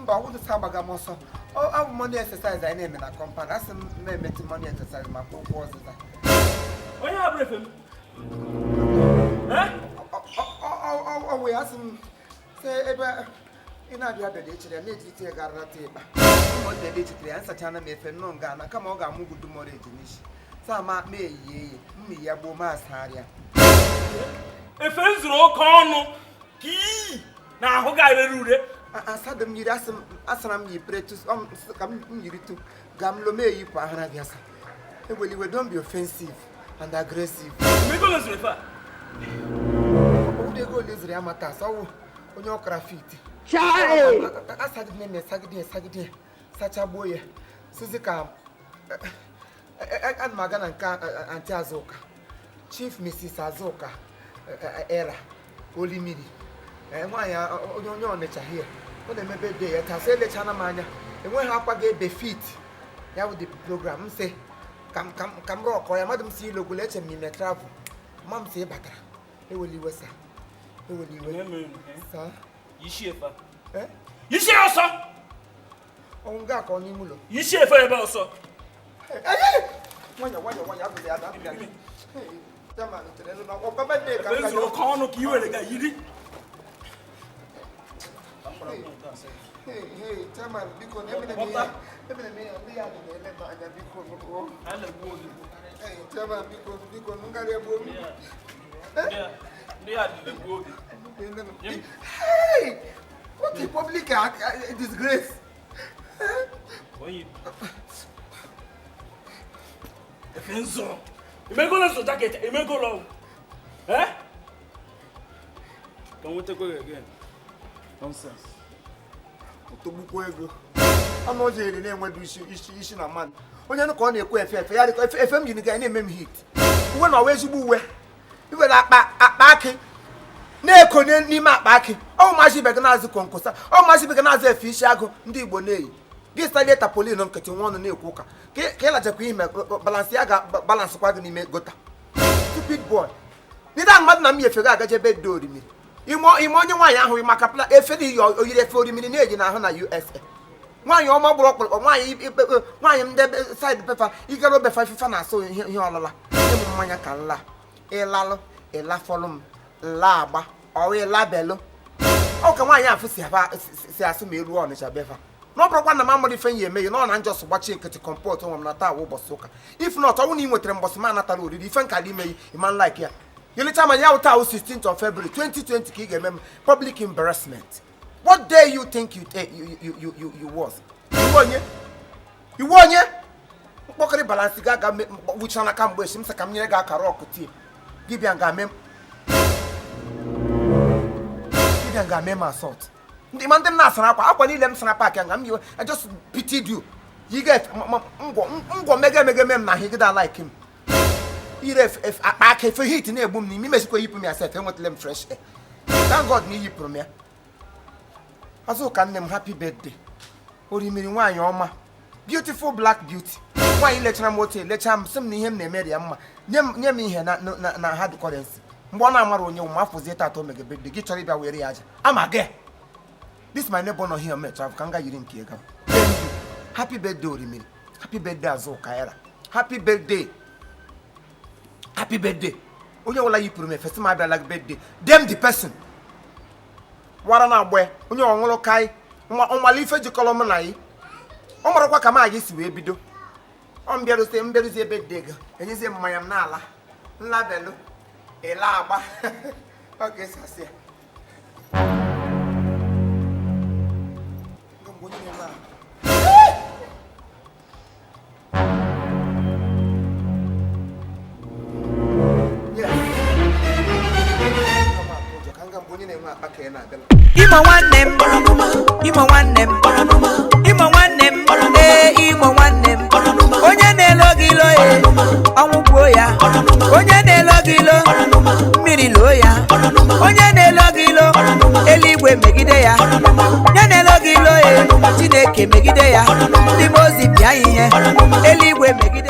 Mba, what is Sabagamoso? Oh, I have money exercise. I name in a compound. That's a money exercise. My phone was that. When you have him? Oh, we ask him. Say, ever in a other day, I need to take a tape. What the day answer China may feel no Ghana. Come on, I'm good to more English. Some may ye, me, a bomas, Harrier. If it's no corner, key. Now, who got a rude? I said them, you ask them, Asram, you pray to come to Gamlome, you Pahanaviasa. Well, you don't be offensive and aggressive. Nicholas River. Oh, they go lazy Amata, so on your graffiti. Child! I said, name Sagadi, such a boy, Suzuka, and Magana and Azuka, Chief Mrs. Azuka, Era, Holy Midi, and why are your nature here? When they may be at Tasele Chanamania, and when Hapa gave the feet, that would the program say, come, rock, or Madam see local let me travel. Mom say, Batra, they will leave us, sir. They will leave sir. You shiver, eh? You shiver, sir. On Gak on Nimulo. You shiver about, sir. When you have the other. Hey, Taman, there's no corner, you and the guy, you did. Hey, Taman, because every day, hey, what the public disgrace? Defenso. You may go to jacket, you may go long. Eh? Don't want to go again. Nonsense. I'm not saying the name when you issue a man. When you're not calling a queer FM, you can name him heat. When I wear you, you were back. Neko Nima back. Oh, my ship against the concourse. Oh, my ship against the fish. I go, Dibone. This study at Police getting one new cooker. Kela Jacqueline, Balenciaga, balance wagon in Gota. Stupid boy. Did I madam me if you got a bed door to me? You want why we make a if you 40 minutes in a USA. Why your mobile or why am the side pepper? You got over 5 fana so in here all la. Manya can la. A lalo, a la folum, laba, or a labello. Oh, come on, I have to see as me run is a bever. No problem, the mamma defend you, may not just watching to comport on Nata Wobosoka. If not, I won't even with Rembosman Natalu, the defend Kadime, a man like you. You let me out 16th of February 2020 kg public embarrassment. What day you think you was? You won ye? What can balance gaga which one I come with him? Come near Gakarok tea. Give you a gamem. Give you a gamem assault. The man them not snap up on them snap back and I'm you. I just pitied you. You get mega mem now he did like him. If I can for heat in a boom, me must go you me myself and want them fresh air. Thank God me you premier. As well can them happy birthday. Or you mean why your ma? Beautiful black beauty. Why you let him what let him some him ne marry amma. Near me here na hard currency. One hour on your mouth was it at home make a birthday. Get your weary age. I'm a gay. This my neighbor no here met of Kanga you didn't care. Happy birthday, Orimi. Happy birthday, Azuka. Happy birthday. Happy birthday. Onye wala you put me first my like birthday. Them the person. Wara na boy. Onye onwolo kai. Onwa life ji kolom na yi. Omaro kwa kama agisi we bido. Ombiaro se mberu ze birthday ga. Enyi ze mmayam na ala. Nla belu. Ela agba. Okay, sasia. Imo one name, Imo one name, Imo one name, Imo one name. Onye nelogilo amuboya. Onye nelogilo miri loya. Onye nelogilo eligwe megide ya. Onye nelogilo Chineke megide ya. Ndi mozi bia ihe eligwe megide